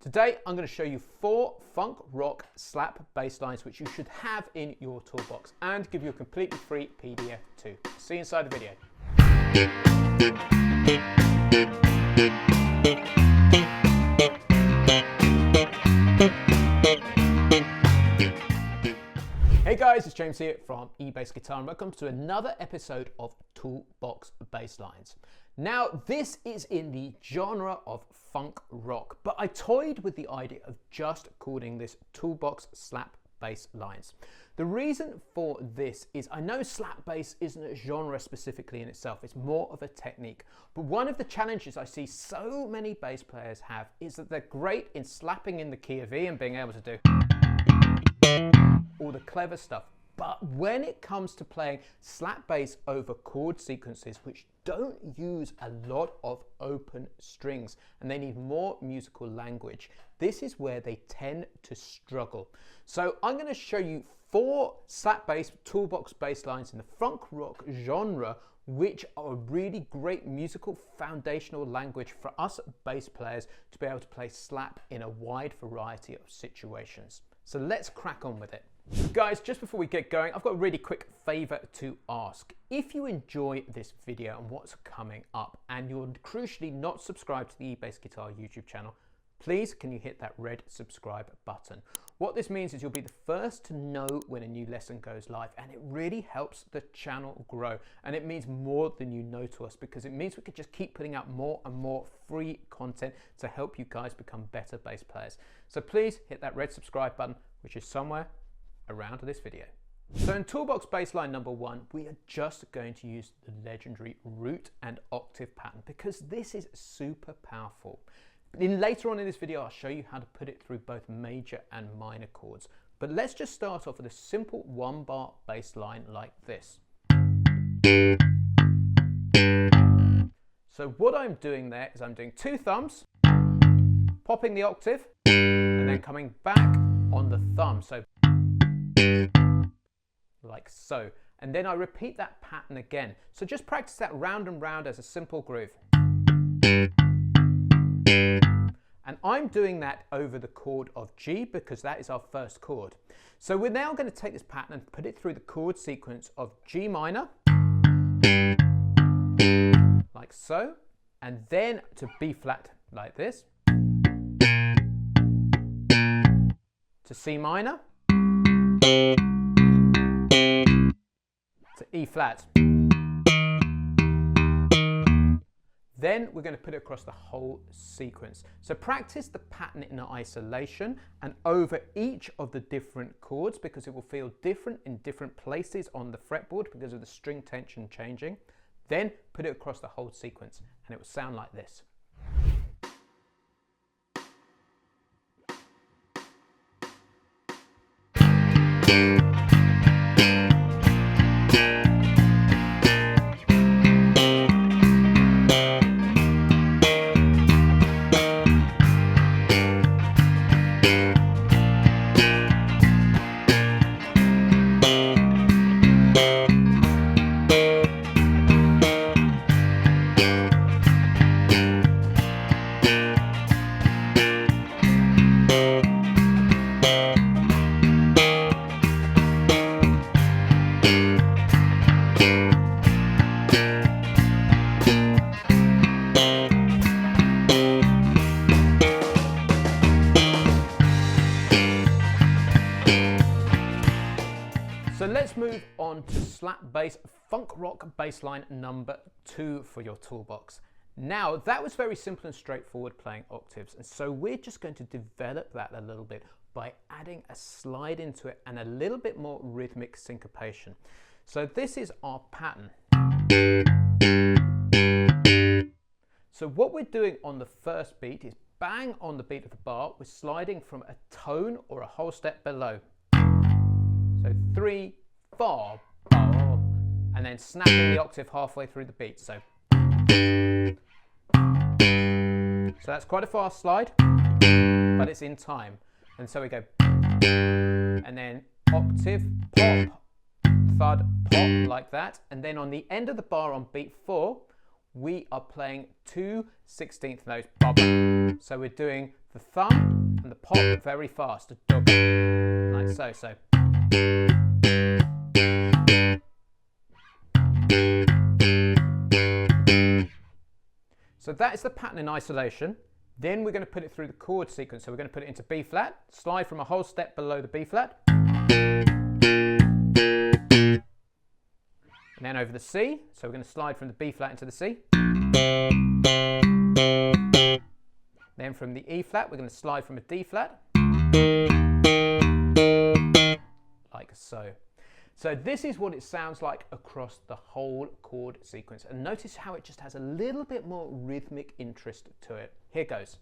Today, I'm going to show you 4 funk rock slap bass lines which you should have in your toolbox and give you a completely free PDF too. See you inside the video. Hey guys, it's James here from eBass Guitar and welcome to another episode of Toolbox Bass Lines. Now, this is in the genre of funk rock, but I toyed with the idea of just calling this Toolbox slap bass lines. The reason for this is I know slap bass isn't a genre specifically in itself, it's more of a technique. But one of the challenges I see so many bass players have is that they're great in slapping in the key of E and being able to do all the clever stuff. But when it comes to playing slap bass over chord sequences which don't use a lot of open strings and they need more musical language, this is where they tend to struggle. So I'm going to show you 4 slap bass toolbox bass lines in the funk rock genre which are a really great musical foundational language for us bass players to be able to play slap in a wide variety of situations. So let's crack on with it. Guys, just before we get going, I've got a really quick favor to ask. If you enjoy this video and what's coming up and you're crucially not subscribed to the eBass Guitar YouTube channel, please can you hit that red subscribe button. What this means is you'll be the first to know when a new lesson goes live, and it really helps the channel grow, and it means more than you know to us because it means we could just keep putting out more and more free content to help you guys become better bass players. So please hit that red subscribe button, which is somewhere around this video. So in toolbox bassline number 1, we are just going to use the legendary root and octave pattern because this is super powerful. Later on in this video, I'll show you how to put it through both major and minor chords. But let's just start off with a simple 1-bar bass line like this. So what I'm doing there is I'm doing 2 thumbs, popping the octave, and then coming back on the thumb. So like so, and then I repeat that pattern again. So just practice that round and round as a simple groove. And I'm doing that over the chord of G because that is our first chord. So we're now going to take this pattern and put it through the chord sequence of G minor, like so, and then to B flat like this, to C minor, to E flat. Then we're going to put it across the whole sequence. So practice the pattern in isolation and over each of the different chords because it will feel different in different places on the fretboard because of the string tension changing. Then put it across the whole sequence and it will sound like this. So let's move on to slap bass funk rock bass line number 2 for your toolbox. Now that was very simple and straightforward playing octaves, and so we're just going to develop that a little bit by adding a slide into it and a little bit more rhythmic syncopation. So this is our pattern. So what we're doing on the first beat is bang on the beat of the bar, we're sliding from a tone or a whole step below. So 3, 4, and then snapping the octave halfway through the beat. So that's quite a fast slide, but it's in time. And so we go, and then octave, pop, thud, pop, like that. And then on the end of the bar on beat 4, we are playing 2/16 notes. So we're doing the thumb and the pop very fast, like so. So that is the pattern in isolation. Then we're going to put it through the chord sequence. So we're going to put it into B flat, slide from a whole step below the B flat, and then over the C. So we're going to slide from the B flat into the C. Then from the E flat, we're going to slide from a D flat, like so. So this is what it sounds like across the whole chord sequence. And notice how it just has a little bit more rhythmic interest to it. Here goes.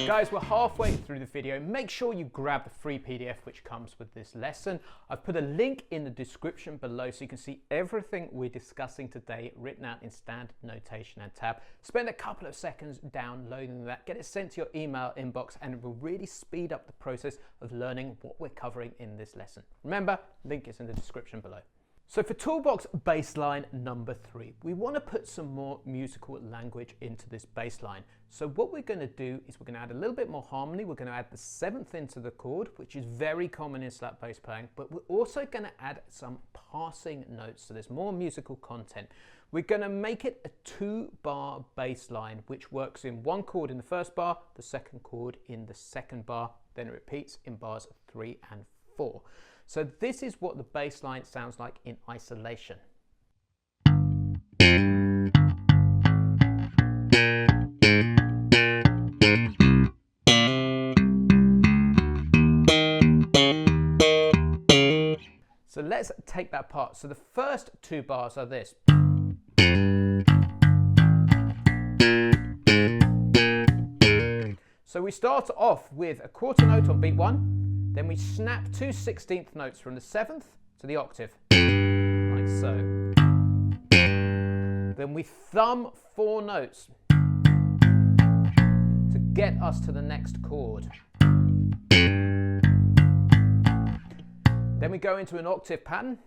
Guys, we're halfway through the video. Make sure you grab the free PDF which comes with this lesson. I've put a link in the description below so you can see everything we're discussing today written out in standard notation and tab. Spend a couple of seconds downloading that, get it sent to your email inbox, and it will really speed up the process of learning what we're covering in this lesson. Remember, link is in the description below. So for Toolbox bassline number 3, we want to put some more musical language into this bassline. So what we're going to do is we're going to add a little bit more harmony. We're going to add the 7th into the chord, which is very common in slap bass playing, but we're also going to add some passing notes, so there's more musical content. We're going to make it a 2-bar bass line, which works in 1 chord in the first bar, the 2nd chord in the 2nd bar, then it repeats in bars 3 and 4. So this is what the bass line sounds like in isolation. So let's take that part. So the first 2 bars are this. So we start off with a quarter note on beat 1. Then we snap 2/16 notes from the 7th to the octave, like so. Then we thumb 4 notes to get us to the next chord. Then we go into an octave pattern,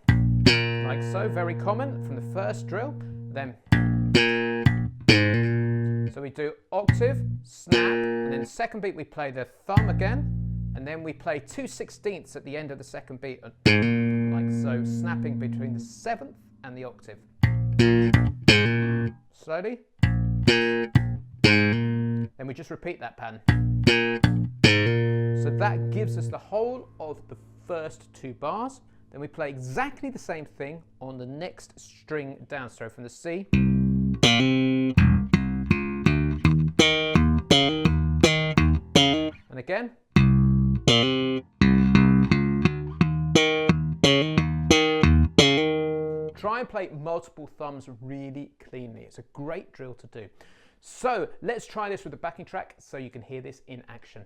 like so, very common from the first drill. Then, so we do octave, snap, and then the second beat we play the thumb again. And then we play 2/16 at the end of the second beat, like so, snapping between the 7th and the octave. Slowly. Then we just repeat that pattern. So that gives us the whole of the first 2 bars. Then we play exactly the same thing on the next string down, so from the C. And again. Try and play multiple thumbs really cleanly. It's a great drill to do. So let's try this with the backing track so you can hear this in action.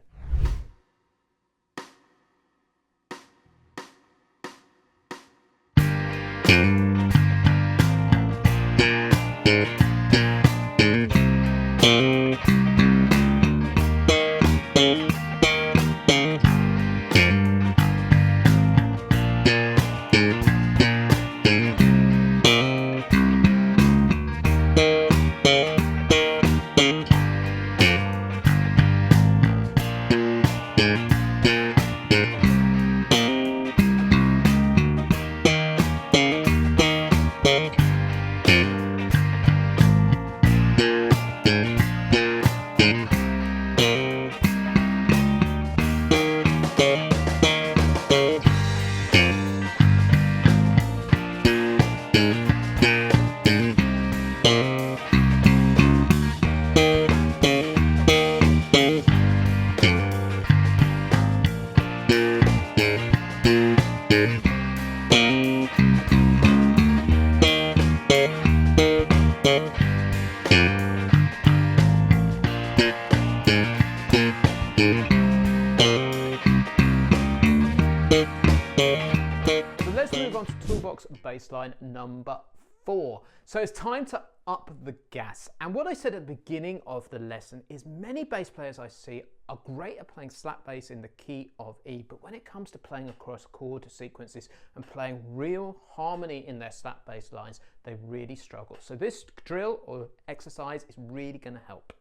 bass line number 4. So it's time to up the gas. And what I said at the beginning of the lesson is many bass players I see are great at playing slap bass in the key of E, but when it comes to playing across chord sequences and playing real harmony in their slap bass lines, they really struggle. So this drill or exercise is really going to help.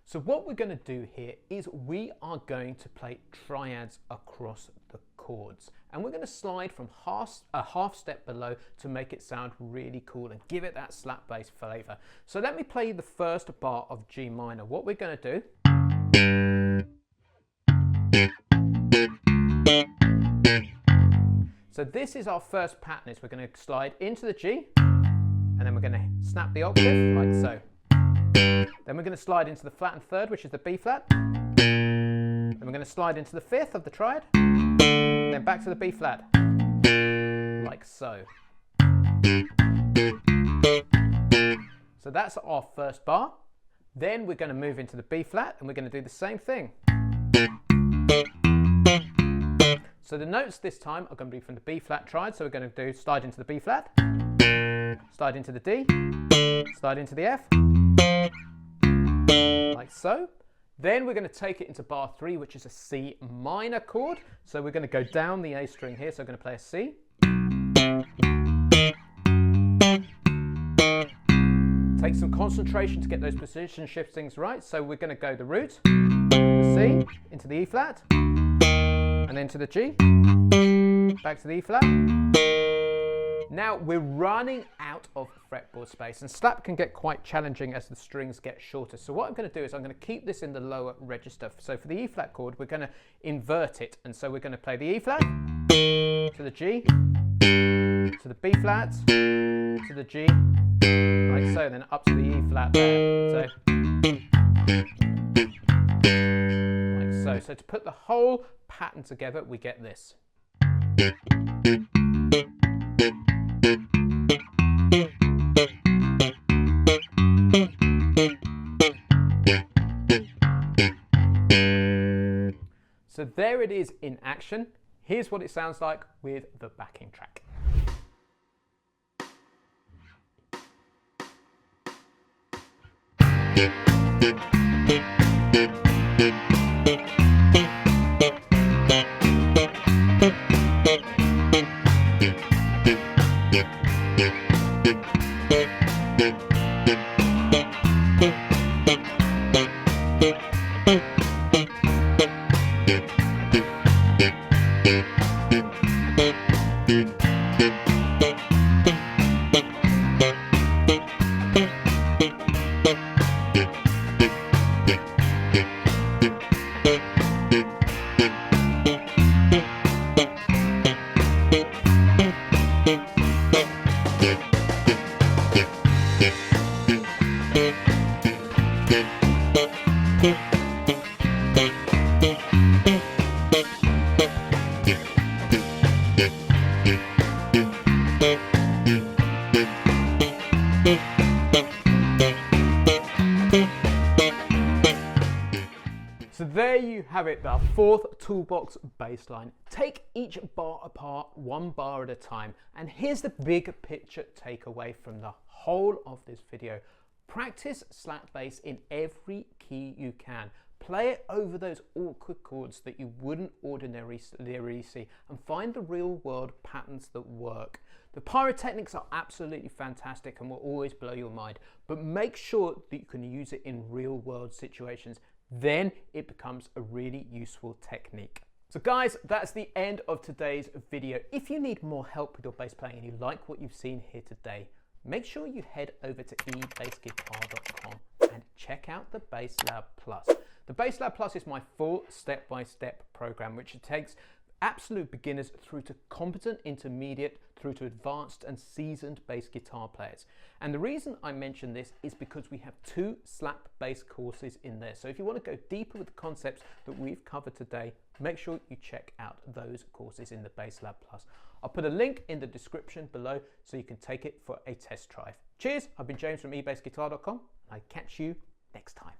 So what we're going to do here is we are going to play triads across the chords, and we're going to slide from a half step below to make it sound really cool and give it that slap bass flavor. So let me play you the first bar of G minor. What we're going to do, so this is our first pattern, is we're going to slide into the G, and then we're going to snap the octave like so. Then we're going to slide into the flattened third, which is the B flat. Then we're going to slide into the fifth of the triad, then back to the B flat, like so. So that's our first bar. Then we're going to move into the B flat, and we're going to do the same thing. So the notes this time are going to be from the B flat triad. So we're going to do slide into the B flat, slide into the D, slide into the F, like so. Then we're going to take it into bar 3, which is a C minor chord. So we're going to go down the A string here. So we're going to play a C. Take some concentration to get those position shiftings right. So we're going to go the root, the C, into the E flat, and then to the G, back to the E flat. Now we're running out of fretboard space, and slap can get quite challenging as the strings get shorter. So what I'm going to do is I'm going to keep this in the lower register. So for the E flat chord, we're going to invert it, and so we're going to play the E flat to the G, to the B flat, to the G, like so, then up to the E flat there. So like so. So to put the whole pattern together, we get this. So there it is in action. Here's what it sounds like with the backing track. So there you have it, the fourth Toolbox bass line. Take each bar apart, one bar at a time. And here's the big picture takeaway from the whole of this video. Practice slap bass in every key you can. Play it over those awkward chords that you wouldn't ordinarily see, and find the real world patterns that work. The pyrotechnics are absolutely fantastic and will always blow your mind, but make sure that you can use it in real world situations. Then it becomes a really useful technique. So guys, that's the end of today's video. If you need more help with your bass playing and you like what you've seen here today, make sure you head over to ebassguitar.com and check out the Bass Lab Plus. The Bass Lab Plus is my full step-by-step program, which takes absolute beginners through to competent intermediate, through to advanced and seasoned bass guitar players. And the reason I mention this is because we have 2 slap bass courses in there. So if you want to go deeper with the concepts that we've covered today, make sure you check out those courses in the Bass Lab Plus. I'll put a link in the description below so you can take it for a test drive. Cheers, I've been James from ebassguitar.com, and I catch you next time.